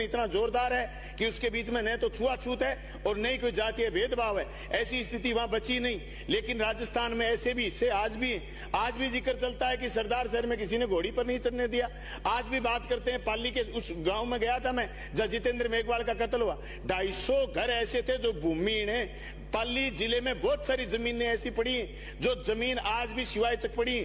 इतना जोरदार है कि उसके बीच में न तो छुआछूत है और न ही कोई जातीय भेदभाव है। ऐसी स्थिति वहां बची नहीं। लेकिन राजस्थान में ऐसे भी इससे आज भी जिक्र चलता है कि सरदार शहर में किसी ने घोड़ी पर नहीं चढ़ने दिया। आज भी बात करते हैं पाली के उस गांव में गया था मैं जहां जितेंद्र मेघवाल का कत्ल हुआ। 250 घर ऐसे थे जो भूमिहीन है। पाली जिले में बहुत सारी जमीनें ऐसी पड़ी जो जमीन आज भी सिवाय चक पड़ी।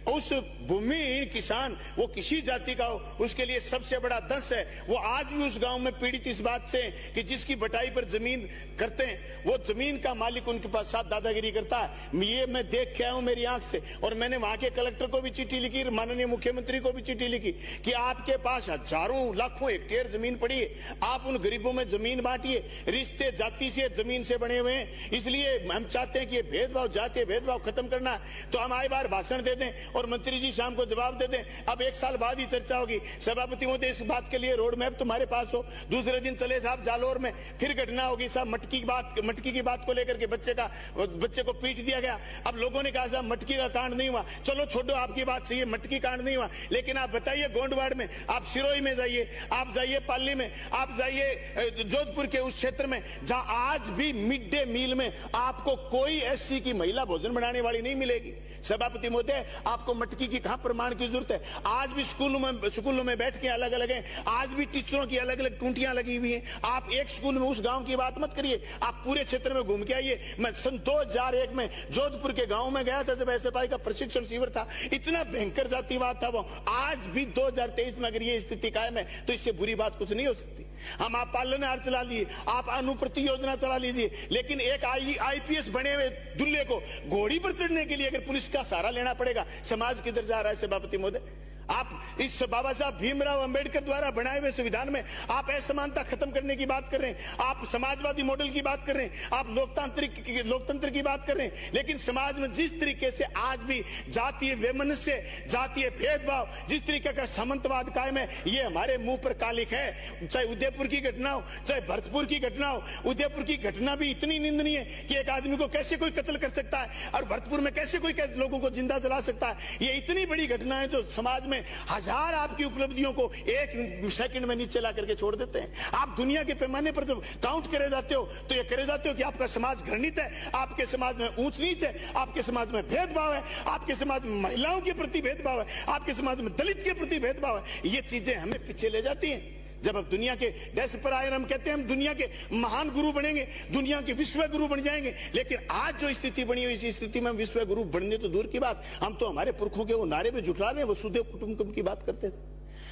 उस भूमिहीन किसान वो किसी जाति का हो, उसके लिए सबसे बड़ा दंश है। वो आज भी उस गांव में पीड़ित इस बात से कि जिसकी बटाई पर जमीन करते हैं वो जमीन का मालिक उनके पास साथ दादागिरी करता है। ये मैं देख के आया हूं मेरी आंख से। और मैंने वहां के कलेक्टर को भी चिट्ठी लिखी, माननीय मुख्यमंत्री को भी चिट्ठी लिखी कि आपके पास हजारों लाखों हेक्टेयर जमीन पड़ी है, आप उन गरीबों में जमीन बांटिए। रिश्ते जाति से जमीन से बने हुए हैं, इसलिए हम चाहते हैं कि ये भेदभाव, जातीय भेदभाव खत्म करना है। तो हम आए बार भाषण दे दें और मंत्री जी शाम को जवाब दे दें। अब 1 साल बाद ही चर्चा होगी। सभापति महोदय इस बात के लिए रोड मैप तुम्हारे पास हो। दूसरे दिन चले साहब जालोर में फिर घटना होगी साहब, मटकी की बात को लेकर के बच्चे को पीट दिया गया। अब लोगों ने कहा साहब मटकी का कांड नहीं हुआ, चलो छोड़ो आपकी बात सही है, मटकी कांड नहीं हुआ। लेकिन आप बताइए गोंडवाड़ में, आप सिरोही में जाइए, आप जाइए पाली में, आप जाइए जोधपुर के उस क्षेत्र में जहां आज भी मिड डे मील में आपको कोई एससी की महिला भोजन बनाने वाली नहीं मिलेगी। सभापति महोदय आपको मटकी की कहां प्रमाण की जरूरत है? आज भी स्कूलों में बैठ के अलग अलग हैं, आज भी टीचरों की अलग अलग टूंटियां लगी हुई हैं। आप एक स्कूल में उस गांव की बात मत करिए, आप पूरे क्षेत्र में घूम के आइए। मैं सन 2001 में जोधपुर के गांव में गया था जब एसएफआई का प्रशिक्षण शिविर था। इतना भयंकर जातिवाद था वो। आज भी 2023 में अगर ये स्थिति कायम है तो इससे बुरी बात कुछ नहीं हो सकती। हम आप पालनहार चला लिए, आप अनुप्रति योजना चला लीजिए, लेकिन एक आईपीएस बने हुए दुल्हे को घोड़ी पर चढ़ने के लिए अगर पुलिस का सहारा लेना पड़ेगा, समाज किधर जा रहा है? सभापति महोदय आप इस बाबा साहब भीमराव अंबेडकर द्वारा बनाए हुए संविधान में आप असमानता खत्म करने की बात कर रहे हैं, आप समाजवादी मॉडल की बात कर रहे हैं, आप लोकतंत्र की बात कर रहे हैं। लेकिन समाज में जिस तरीके से आज भी जातीय वैमनस्य, जातीय भेदभाव, जिस तरीके का सामंतवाद कायम है, ये हमारे मुंह पर कालिक है। चाहे उदयपुर की घटना हो, चाहे भरतपुर की घटना हो। उदयपुर की घटना भी इतनी निंदनीय है कि एक आदमी को कैसे कोई कत्ल कर सकता है और भरतपुर में कैसे कोई लोगों को जिंदा जला सकता है। ये इतनी बड़ी घटना है जो समाज में हजार आपकी उपलब्धियों को 1 सेकंड में नीचे ला करके छोड़ देते हैं। आप दुनिया के पैमाने पर जब काउंट करे जाते हो तो ये करे जाते हो कि आपका समाज घृणित है, आपके समाज में ऊंच नीच है, आपके समाज में भेदभाव है, आपके समाज में महिलाओं के प्रति भेदभाव है, आपके समाज में दलित के प्रति भेदभाव है। ये चीजें हमें पीछे ले जाती हैं। जब अब दुनिया के डेस्क पर आए, हम कहते हैं हम दुनिया के महान गुरु बनेंगे, दुनिया के विश्व गुरु बन जाएंगे। लेकिन आज जो स्थिति बनी हुई, इस स्थिति में हम विश्व गुरु बनने तो दूर की बात, हम तो हमारे पुरखों के वो नारे पे जुटला रहे हैं, वसुधैव कुटुंबकम की बात करते थे,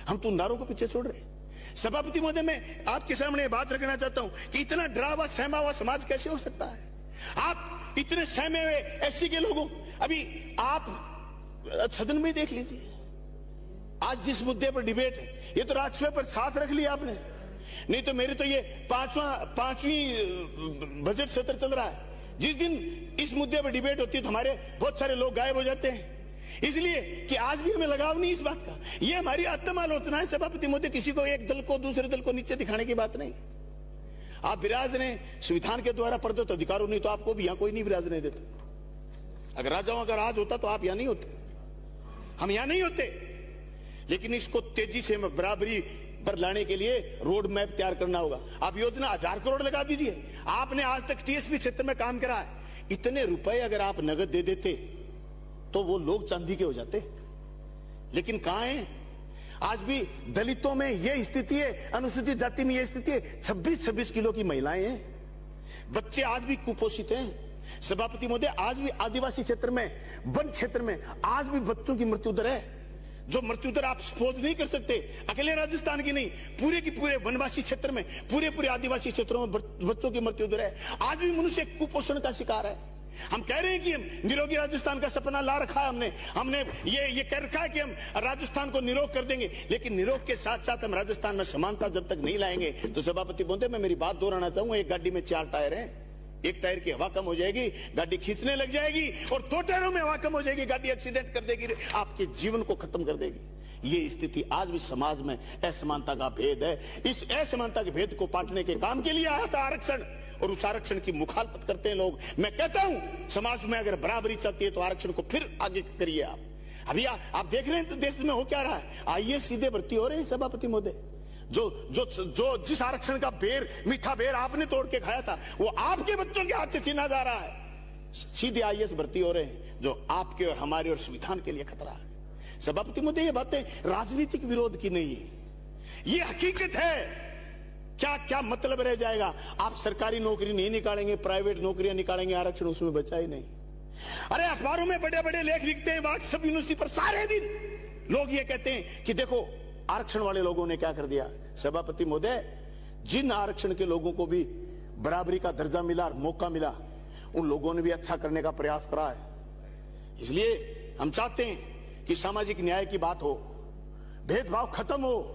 हम तो उन नारों को पीछे छोड़ रहे हैं। सभापति महोदय मैं आपके सामने बात रखना चाहता हूं कि इतना डरा हुआ सहमा हुआ समाज कैसे हो सकता है? आप इतने सहमे हुए एससी के लोगों, अभी आप सदन में देख लीजिए आज जिस मुद्दे पर डिबेट है, ये तो राज्यसभा पर साथ रख लिया आपने। नहीं तो मेरे तो ये पांचवी बजट सत्र चल रहा है, जिस दिन इस मुद्दे पर डिबेट होती है तो हमारे बहुत सारे लोग गायब हो जाते हैं, इसलिए कि आज भी हमें लगाव नहीं इस बात का। ये हमारी आत्म आलोचना है सभापति महोदय, किसी को एक दल को दूसरे दल को नीचे दिखाने की बात नहीं। आप विराजने संविधान के द्वारा प्रदत्त अधिकारों, नहीं तो आपको भी यहां कोई नहीं विराजने देता। अगर राजाओं का राज होता तो आप यहां नहीं होते, हम यहां नहीं होते। लेकिन इसको तेजी से बराबरी पर लाने के लिए रोड मैप तैयार करना होगा। आप योजना 1000 करोड़ लगा दीजिए। आपने आज तक टीएसपी क्षेत्र में काम करा है, इतने रुपए अगर आप नगद दे देते तो वो लोग चांदी के हो जाते। लेकिन कहां है? आज भी दलितों में यह स्थिति है, अनुसूचित जाति में यह स्थिति है। 26-26 किलो की महिलाएं हैं, बच्चे आज भी कुपोषित हैं। सभापति महोदय आज भी आदिवासी क्षेत्र में, वन क्षेत्र में आज भी बच्चों की मृत्यु दर है, जो मृत्यु दर आप सपोज नहीं कर सकते। अकेले राजस्थान की नहीं, पूरे की पूरे वनवासी क्षेत्र में, पूरे आदिवासी क्षेत्रों में बच्चों की मृत्यु दर है। आज भी मनुष्य कुपोषण का शिकार है। हम कह रहे हैं कि हम निरोगी राजस्थान का सपना ला रखा है, हमने ये कह रखा है कि हम राजस्थान को निरोग कर देंगे। लेकिन निरोग के साथ साथ हम राजस्थान में समानता जब तक नहीं लाएंगे तो सभापति महोदय मैं मेरी बात दोहराना चाहूंगा, एक गाड़ी में 4 टायर हैं, एक टायर की हवा कम हो जाएगी, गाड़ी खींचने लग जाएगी, और 2 टायरों में हवा कम हो जाएगी, गाड़ी एक्सीडेंट कर देगी, आपके जीवन को खत्म कर देगी। ये स्थिति आज भी समाज में असमानता का भेद है। इस असमानता के भेद को पाटने के काम के लिए आया था आरक्षण, और उस आरक्षण की मुखालफत करते हैं लोग। मैं कहता हूं समाज में अगर बराबरी चाहती है तो आरक्षण को फिर आगे करिए। आप अभी आप देख रहे हैं तो देश में हो क्या रहा है, आईएएस सीधे भर्ती हो रहे हैं सभापति महोदय। जो जो जो जिस आरक्षण का बेर, मीठा बेर आपने तोड़ के खाया था, वो आपके बच्चों के हाथ से छीना जा रहा है। सीधे आईएएस भर्ती हो रहे हैं जो आपके और हमारे और संविधान के लिए खतरा है। सभापति महोदय, ये बातें राजनीतिक विरोध की नहीं है, ये हकीकत है। क्या क्या मतलब रह जाएगा? आप सरकारी नौकरी नहीं निकालेंगे, प्राइवेट नौकरियां निकालेंगे, आरक्षण उसमें बचा ही नहीं। अरे अखबारों में बड़े बड़े लेख लिखते हैं, व्हाट्सएप यूनिवर्सिटी पर सारे दिन लोग ये कहते हैं कि देखो आरक्षण वाले लोगों ने क्या कर दिया। सभापति महोदय, जिन आरक्षण के लोगों को भी बराबरी का दर्जा मिला और मौका मिला, उन लोगों ने भी अच्छा करने का प्रयास करा है। इसलिए हम चाहते हैं कि सामाजिक न्याय की बात हो, भेदभाव खत्म हो।